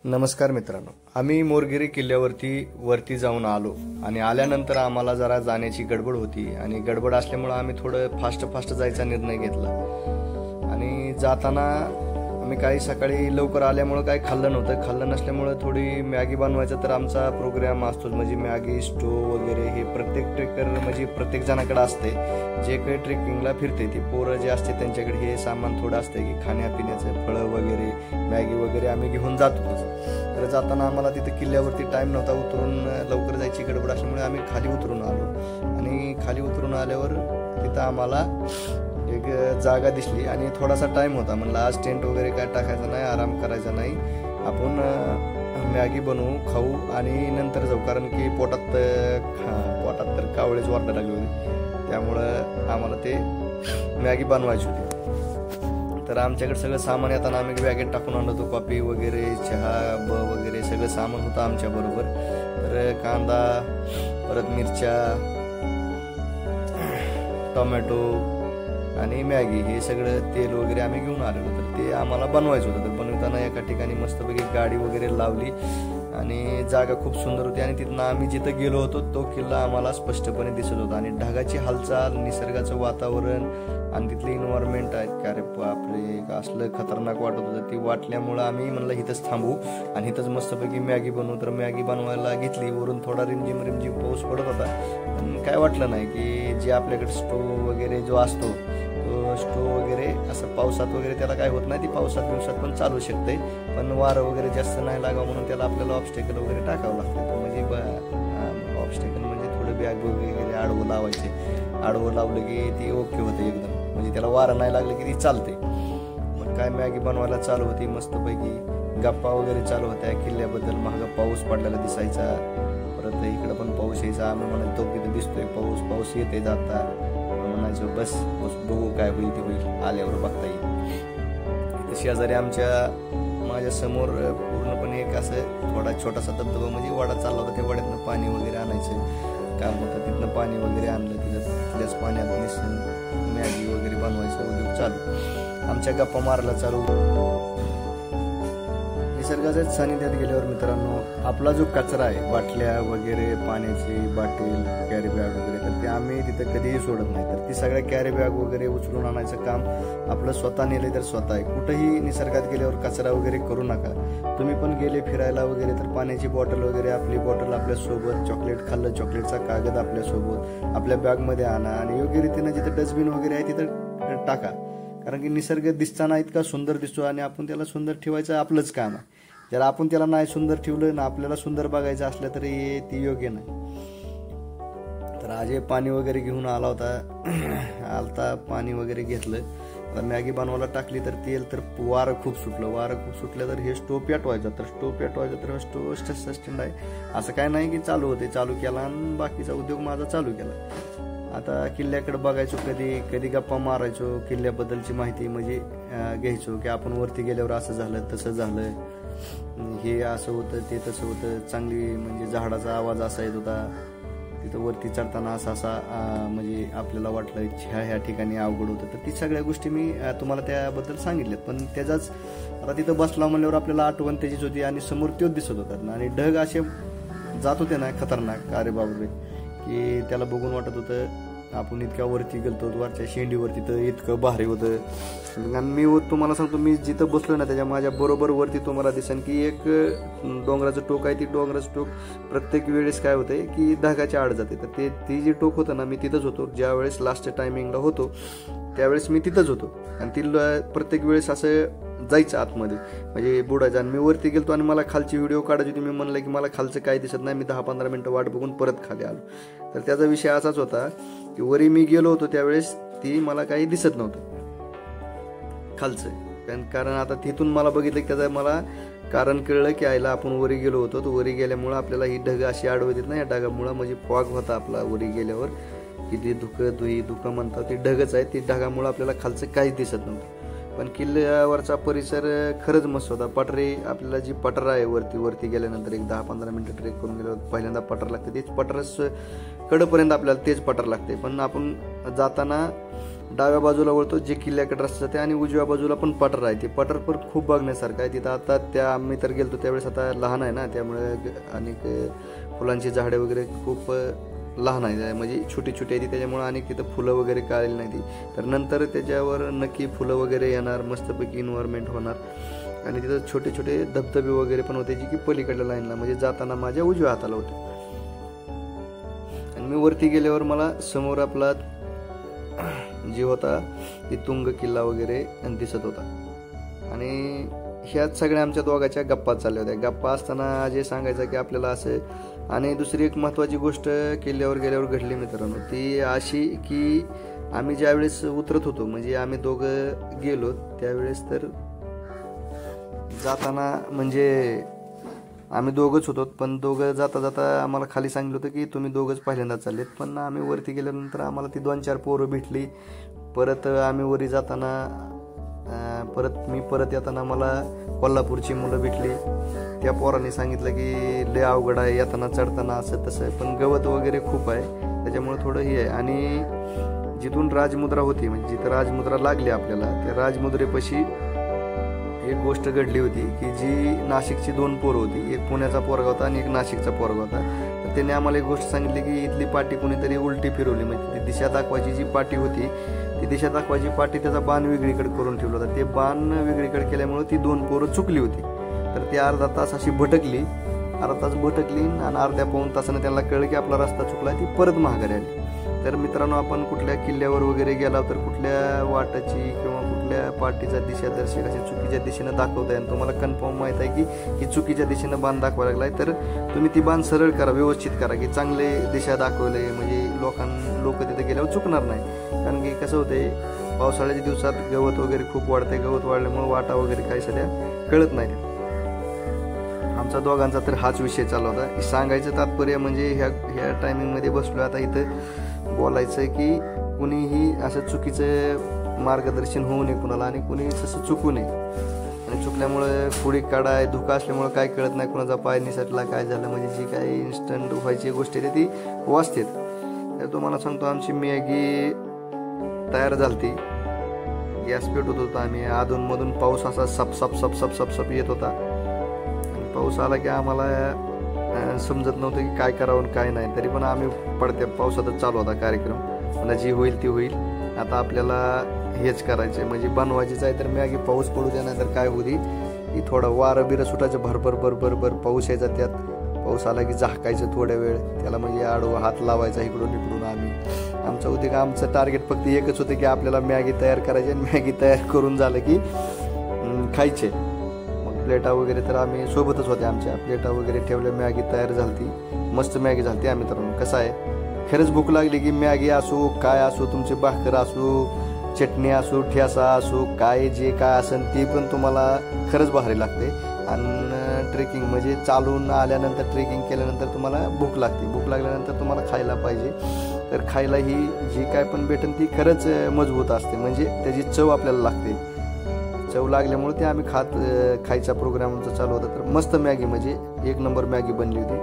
नमस्कार मित्रांनो, आम्ही मोरगिरी किल्ल्यावरती जाऊन आलो आणि आल्यानंतर आम्हाला जरा जाण्याची गडबड होती आणि गडबड असल्यामुळे आम्ही थोडं फास्ट जायचा निर्णय घेतला आणि जाताना आम्ही काही सकाळी लवकर आल्यामुळे काही खाल्लं नसल्यामुळे थोडी मॅगी बनवायचा तर आमचा प्रोग्राम असतोच। म्हणजे मॅगी स्टोव वगैरे हे प्रत्येक ट्रेकर म्हणजे प्रत्येक जणाकडे असते, जे काही ट्रेकिंगला फिरते ती पोरं जे असते त्यांच्याकडे हे सामान थोडं असते की खाण्यापिण्याचं फळं वगैरे मॅगी वगैरे आम्ही घेऊन जातो। तर जाताना आम्हाला तिथे किल्ल्यावरती टाईम नव्हता, उतरून लवकर जायची गडबड असल्यामुळे आम्ही खाली उतरून आलो आणि खाली उतरून आल्यावर तिथं आम्हाला एक जागा दिसली आणि थोडासा टाइम होता। म्हणलं आज टेंट वगैरे काय टाकायचं नाही, आराम करायचा नाही, आपण मॅगी बनवू खाऊ आणि नंतर जाऊ, कारण की पोटात तर कावळेच वाटायला लागली होती, त्यामुळं आम्हाला ते मॅगी बनवायची होती। तर आमच्याकडे सगळं सामान येताना आम्ही बॅगेत टाकून आणलं होतो, कॉफी वगैरे चहा वगैरे सगळं सामान होतं आमच्या बरोबर। तर कांदा, परत मिरच्या, टोमॅटो आणि मॅगी हे सगळं तेल वगैरे आम्ही घेऊन आलेलो। तर ते आम्हाला बनवायचं होतं। तर बनवताना एका ठिकाणी मस्तपैकी गाडी वगैरे लावली आणि जागा खूप सुंदर होती आणि तिथनं आम्ही जिथं गेलो होतो तो किल्ला आम्हाला स्पष्टपणे दिसत होता आणि ढगाची हालचाल, निसर्गाचं वातावरण आणि तिथली एन्व्हायरमेंट आहे का रे बापरे, असलं खतरनाक वाटत होतं। ती वाटल्यामुळं आम्ही म्हणलं इथंच थांबू आणि इथंच मस्तपैकी मॅगी बनवू। तर मॅगी बनवायला घेतली, वरून थोडा रिमझिम पाऊस पडत होता, पण काय वाटलं नाही की जे आपल्याकडे स्टोव वगैरे जो असतो तो स्टोव वगैरे असं पावसात वगैरे त्याला काय होत नाही, ती पावसात पण चालू शकते, पण वारं वगैरे जास्त नाही लागावं म्हणून त्याला आपल्याला ऑब्स्टेकल वगैरे टाकावं लागतं। म्हणजे ऑब्स्टेकल म्हणजे थोडं बॅग वगैरे आडवं लावायचे, आडवं लावलं की ती ओके होते एकदम, म्हणजे त्याला वारं नाही लागलं की ती चालते। मग काय मॅगी बनवायला चालू होती, मस्तपैकी गप्पा वगैरे चालू होत्या किल्ल्याबद्दल। महाग पाऊस पडलेला दिसायचा, परत इकडं पण पाऊस यायचा, आम्ही म्हणायचो तिथे दिसतोय पाऊस येते जाता, म्हणायचो बस बघू काय होईल ते होईल, आल्यावर बघता येईल। शेजारी माझ्या समोर पूर्णपणे एक असं छोटासा धबधबा म्हणजे वडा चालला होता, त्या वड्यातनं पाणी वगैरे आणायचं काम होतं, तिथनं पाणी वगैरे आणलं, तिथल्याच पाण्यात मिसळून मॅगी वगैरे बनवायचं उद्योग चालू, आमच्या गप्पा मारायला चालू। निसर्गाच्या सानिध्यात गेल्यावर मित्रांनो आपला जो कचरा आहे, बाटल्या वगैरे, पाण्याची बाटली, कॅरी बॅग वगैरे, तर ते आम्ही तिथं कधीही सोडत नाही। तर ती सगळ्या कॅरी बॅग वगैरे उचलून आणायचं काम आपलं स्वतः नेले तर स्वतः आहे। कुठेही निसर्गात गेल्यावर कचरा वगैरे करू नका। तुम्ही पण गेले फिरायला वगैरे तर पाण्याची बॉटल वगैरे, आपली बॉटल आपल्यासोबत, चॉकलेट खाल्लं चॉकलेटचा कागद आपल्यासोबत आपल्या बॅगमध्ये आणा आणि योग्य रीतीनं जिथं डस्टबिन वगैरे आहे तिथं टाका, कारण की निसर्ग दिसताना इतका सुंदर दिसतो आणि आपण त्याला सुंदर ठेवायचं आपलंच काम आहे। जर आपण त्याला नाही सुंदर ठेवलं ना, आपल्याला सुंदर बघायचं असलं तरी ती योग्य नाही। तर आज पाणी वगैरे घेऊन आलता पाणी वगैरे घेतलं, तर मॅगी बनवायला टाकली तर तेल तर वारं खूप सुटलं तर हे स्टोव पेटवायचं, तर स्टोव स्टँड आहे असं काय नाही की चालू केला आणि बाकीचा उद्योग माझा चालू केला। आता किल्ल्याकडे बघायचो, कधी गप्पा मारायचो, किल्ल्याबद्दलची माहिती म्हणजे घ्यायचो की आपण वरती गेल्यावर असं झालं तसं झालं, हे असं होतं ते तसं होतं, चांगली म्हणजे झाडाचा आवाज असा येत होता, तिथं वरती चढताना असा म्हणजे आपल्याला वाटलं ह्या ठिकाणी अवघड होतं। तर ती सगळ्या गोष्टी मी तुम्हाला त्याबद्दल सांगितल्यात, पण त्याचाच आता तिथं बसला म्हणल्यावर आपल्याला आठवण त्याचीच होती आणि समोर तोच दिसत होता आणि ढग असे जात होते ना खतरनाक, अरे बापरे, की त्याला बघून वाटत होतं आपण इतक्या वरती गेलतो, वरच्या शेंडीवरती तर इतकं भारी होतं। आणि मी तुम्हाला सांगतो, मी जिथं बसलो ना त्याच्या माझ्या बरोबर वरती तुम्हाला दिसेल की एक डोंगराचं टोक आहे, ती डोंगराचं टोक प्रत्येक वेळेस काय होतंय की ढगाच्या आड जाते, तर ती जे टोक होतं ना मी तिथंच होतो, ज्या वेळेस लास्टच्या टायमिंगला होतो त्यावेळेस मी तिथंच होतो आणि ती प्रत्येक वेळेस असं जायचं आतमध्ये म्हणजे बुडायचं आणि मी वरती गेलतो आणि मला खालची व्हिडिओ काढायची होती। मी म्हणलं की मला खालचं काही दिसत नाही, मी 10-15 मिनिटं वाट बघून परत खाली आलो। तर त्याचा विषय असाच होता की वरी मी गेलो होतो त्यावेळेस ती मला काही दिसत नव्हतं खालचं, कारण आता तिथून मला बघितलं की त्याचं मला कारण कळलं की आईला आपण वरी गेलो होतो, तर वरी गेल्यामुळं आपल्याला ही ढग अशी आडवत येत नाही, या ढगामुळं म्हणजे फॉग होता आपला वरी गेल्यावर, की ते धुकं म्हणतात ते ढगच आहे, ती ढगामुळं आपल्याला खालचं काहीच दिसत नव्हतं। पण किल्ल्यावरचा परिसर खरंच मस्त होता। पटरी आपल्याला जी पटर आहे वरती गेल्यानंतर एक 10-15 मिनिटं ट्रेक करून गेल्यावर पहिल्यांदा पटर लागते, तेच पटरच कडपर्यंत आपल्याला तेच पटर लागते, पण आपण जाताना डाव्या बाजूला वळतो जे किल्ल्याकडे रस्ता जाते आणि उजव्या बाजूला पण पठार आहे. ते पठार पण खूप बघण्यासारखं आहे. तिथं आता आम्ही तर गेलतो त्यावेळेस, आता लहान आहे ना त्यामुळे अनेक फुलांची झाडे वगैरे खूप लहान आहे, म्हणजे छोटी छोटी आहे ती, त्याच्यामुळे अनेक तिथं फुलं वगैरे काढली नाही ती. तर नंतर त्याच्यावर नक्की फुलं वगैरे येणार, मस्तपैकी इन्व्हायरमेंट होणार. आणि तिथं छोटे छोटे धबधबे वगैरे पण होते जे की पलीकडल्या लाईनला म्हणजे जाताना माझ्या उजव्या हाताला होते. आणि मी वरती गेल्यावर मला समोर आपला जे होता ती तुंग किल्ला वगैरे दिसत होता. आणि ह्याच सगळ्या आमच्या दोघांच्या गप्पा चालल्या होत्या. गप्पा असताना जे सांगायचं की आपल्याला असं. आणि दुसरी एक महत्त्वाची गोष्ट किल्ल्यावर गेल्यावर घडली मित्रांनो, ती अशी की आम्ही ज्यावेळेस उतरत होतो, म्हणजे आम्ही दोघं गेलो त्यावेळेस, तर जाताना म्हणजे आम्ही दोघंच होतो, पण दोघं जाता जाता आम्हाला खाली सांगितलं होतं की तुम्ही दोघंच पहिल्यांदा चाललेत. पण आम्ही वरती गेल्यानंतर आम्हाला ती 2-4 पोरं भेटली. परत आम्ही वरी जाताना मी परत येताना मला कोल्हापूरची मुलं भेटली. त्या पोरांनी सांगितलं की लय अवघड आहे येताना चढताना असं तसं, पण गवत वगैरे खूप आहे त्याच्यामुळे थोडं हे आहे. आणि जिथून राजमुद्रा होती, म्हणजे जिथं राजमुद्रा लागली आपल्याला, त्या राजमुद्रेपाशी एक गोष्ट घडली होती की जी नाशिकची 2 पोरं होती, एक पुण्याचा पोरगा होता आणि एक नाशिकचा पोरगा होता. तर त्यांनी आम्हाला एक गोष्ट सांगितली की इथली पाटी कोणीतरी उलटी फिरवली, म्हणजे ती दिशा दाखवायची जी पाटी होती, ती दिशा दाखवायची पाटी त्याचा बाण वेगळीकडे करून ठेवला होता. ते बाण वेगळीकडे केल्यामुळे ती 2 पोरं चुकली होती. तर ती अर्धा तास अशी भटकली आणि अर्ध्या पाऊण तासानं त्यांना कळलं की आपला रस्ता चुकला, ती परत माघारी आली. तर मित्रांनो, आपण कुठल्या किल्ल्यावर वगैरे गेला तर कुठल्या वाटाची किंवा कुठल्या पार्टीचा दिशादर्शक अशा चुकीच्या दिशेनं दाखवताय आणि तुम्हाला कन्फर्म माहीत आहे की ही चुकीच्या दिशेनं बाण दाखवायला लागलाय, तर तुम्ही ती बाण सरळ करा, व्यवस्थित करा की चांगले दिशा दाखवले, म्हणजे लोक तिथे गेल्यावर चुकणार नाही. कारण की कसं होतंय, पावसाळ्याच्या दिवसात गवत वगैरे खूप वाढतंय, गवत वाढल्यामुळे वाटा वगैरे काही सध्या कळत नाही. आमचा दोघांचा तर हाच विषय चालू होता. सांगायचं तात्पर्य म्हणजे ह्या टायमिंगमध्ये बसलो आता इथं बोलायचं की कुणीही असं चुकीचं मार्गदर्शन होऊ नये कुणाला, आणि कुणी तसं चुकू नये. आणि चुकल्यामुळे पुढे काढाय धोका असल्यामुळे काय कळत नाही, कुणाचा पाय निसटला काय झालं, म्हणजे जी काही इन्स्टंट व्हायची गोष्ट आहे ती वाचते. तर तुम्हाला सांगतो, आमची मॅगी तयार झालती, गॅस पेटवत होता आम्ही, अधूनमधून पाऊस असा सप सप सप सप सप सप येत होता. पाऊस आला की आम्हाला समजत नव्हतं की काय करावं काय नाही, तरी पण आम्ही पडत्या पावसातच चालू होता कार्यक्रम. मला जी होईल ती होईल, आता आपल्याला हेच करायचं म्हणजे बनवायचीच आहे. तर मॅगी पाऊस पडू द्या, नाही तर काय होती की थोडं वारं बिरं सुटायचं, भरभर भरभर भर पाऊस यायचा. त्यात पाऊस आला की झाकायचं थोड्या वेळ त्याला, म्हणजे आडवा हात लावायचा इकडून इकडून. आमचं होते का, आमचं टार्गेट फक्त एकच होतं की आपल्याला मॅगी तयार करायची, आणि मॅगी तयार करून झालं की खायचे. प्लेटा वगैरे तर आम्ही सोबतच होत्या, आमच्या प्लेटा वगैरे ठेवल्या, मॅगी तयार झालती, मस्त मॅगी झालती. आम्ही तर कसं आहे, खरंच भूक लागली की मॅगी असो काय असो, तुमची भाकर असो, चटणी असो, ठेसा असो, काय जे काय असेल ती पण तुम्हाला खरंच भारी लागते. आणि ट्रेकिंग म्हणजे चालून आल्यानंतर, ट्रेकिंग केल्यानंतर तुम्हाला भूक लागते, भूक लागल्यानंतर तुम्हाला खायला पाहिजे. तर खायला ही जी काय पण भेटेल ती खरंच मजबूत असते, म्हणजे त्याची चव आपल्याला लागते. चव लागल्यामुळे ते आम्ही खायचा प्रोग्राम आमचा चालू होता. तर मस्त मॅगी, म्हणजे 1 नंबर मॅगी बनली होती.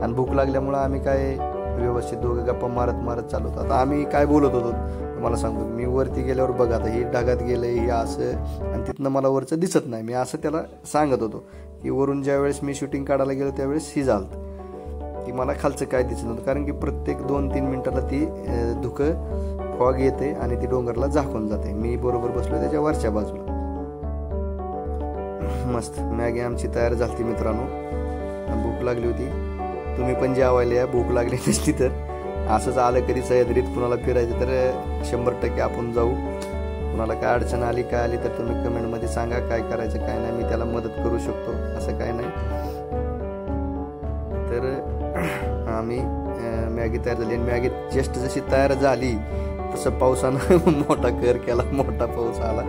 आणि भूक लागल्यामुळे आम्ही काय व्यवस्थित दोघं गप्पा मारत चालू होतो. आता आम्ही काय बोलत होतो तुम्हाला सांगतो. मी वरती गेल्यावर बघा, आता ही ढगात गेलं हे असं, आणि तिथनं मला वरचं दिसत नाही, मी असं त्याला सांगत होतो की वरून ज्यावेळेस मी शूटिंग काढायला गेलो त्यावेळेस ही झालं की मला खालचं काय दिसत नव्हतं, कारण की प्रत्येक 2-3 मिनिटाला ती धुकं फॉग येते आणि ती डोंगरला झाकून जाते. मी बरोबर बसलो त्याच्या वरच्या बाजूला. मस्त मॅगी आमची तयार झाली मित्रांनो. भूक लागली होती, तुम्ही पण जेवायला या, भूक लागली नसली तर. असंच आलं कधी सह्याद्रीत कुणाला फिरायचं तर 100% आपण जाऊ. कुणाला काय अडचण आली काय आली तर तुम्ही कमेंटमध्ये सांगा काय करायचं काय नाही, मी त्याला मदत करू शकतो, असं काय नाही. तर आम्ही मॅगी तयार झाली, आणि मॅगी जस्ट जशी तयार झाली तसं पावसानं मोठा कहर केला, मोठा पाऊस आला.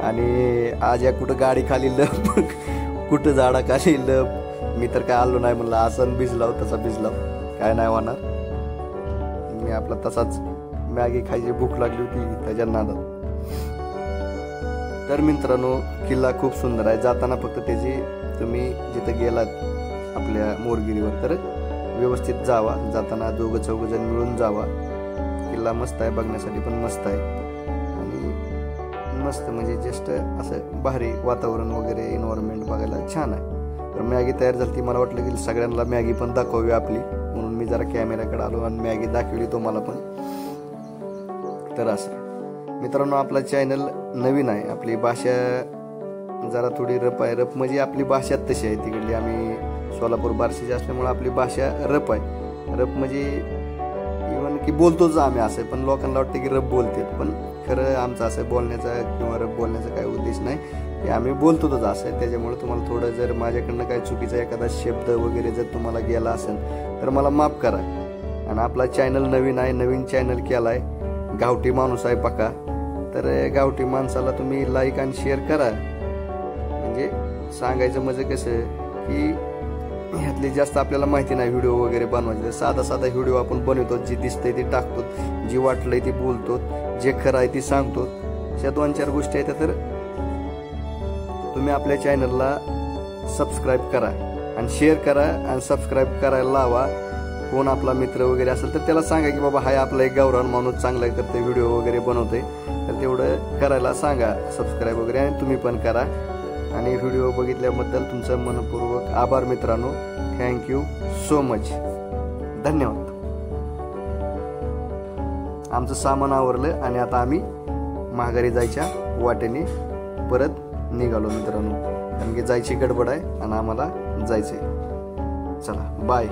आणि आज या कुठं गाडी खाली लप, कुठं झाडाखाली लप. मी तर काय आलो नाही, म्हणलं असं भिजलाव तसा भिजलाव, काय नाही होणार. मी आपला तसाच मॅगी खायची भूक लागली होती त्याच्या नादात. तर मित्रांनो, किल्ला खूप सुंदर आहे. जाताना फक्त त्याची तुम्ही जिथं गेलात आपल्या मोरगिरीवर तर व्यवस्थित जावा, जाताना 2-4 जण मिळून जावा. किल्ला मस्त आहे, बघण्यासाठी पण मस्त आहे. मस्त म्हणजे जस्ट असं भारी वातावरण वगैरे एन्व्हायरमेंट बघायला छान आहे. तर मॅगी तयार झाली. मला वाटलं की सगळ्यांना मॅगी पण दाखवावी आपली, म्हणून मी जरा कॅमेऱ्याकडे आलो आणि मॅगी दाखवली तुम्हाला पण. तर असं मित्रांनो, आपला चॅनल नवीन आहे, आपली भाषा जरा थोडी रप आहे. रप म्हणजे आपली भाषा तशी आहे तिकडली, आम्ही सोलापूर बार्शीचे असल्यामुळे आपली भाषा रप आहे. रप म्हणजे इव्हन की बोलतोच आम्ही असं, पण लोकांना वाटतं की रप बोलते, पण खरं आमचं असं बोलण्याचा किंवा रप बोलण्याचा काही उद्देश नाही, की आम्ही बोलतोच असं आहे. त्याच्यामुळे तुम्हाला थोडं जर माझ्याकडनं काही चुकीचा एखादा शब्द वगैरे जर तुम्हाला गेला असेल तर मला माफ करा. आणि आपला चॅनल नवीन आहे, नवीन चॅनल केला आहे, गावठी माणूस आहे पक्का. तर गावठी माणसाला तुम्ही लाईक आणि शेअर करा. म्हणजे सांगायचं म्हणजे कसं की ह्यातली जास्त आपल्याला माहिती नाही व्हिडिओ वगैरे बनवायचे. साधा साधा व्हिडिओ आपण बनवतो, जे दिसतंय ते टाकतो, जे वाटलंय ते बोलतो, जे खरं आहे ते सांगतो. अशा 2-4 गोष्टी आहेत. तर तुम्ही आपल्या चॅनलला सबस्क्राईब करा आणि शेअर करा आणि सबस्क्राईब करायला लावा. कोण आपला मित्र वगैरे असेल तर त्याला सांगा की बाबा हाय आपला एक गावरान माणूस चांगला करतोय, व्हिडिओ वगैरे बनवतोय, तर तेवढं करायला सांगा सबस्क्राईब वगैरे. आणि तुम्ही पण करा. आणि व्हिडिओ बघितल्याबद्दल तुमचं मनपूर्वक आभार मित्रांनो. Thank you so much. धन्यवाद. आमचं सामान आवरलं आणि आता आम्ही माघारी जायच्या वाटेने परत निघालो मित्रांनो, कारण की जायची गडबड आहे आणि आम्हाला जायचंय. चला बाय.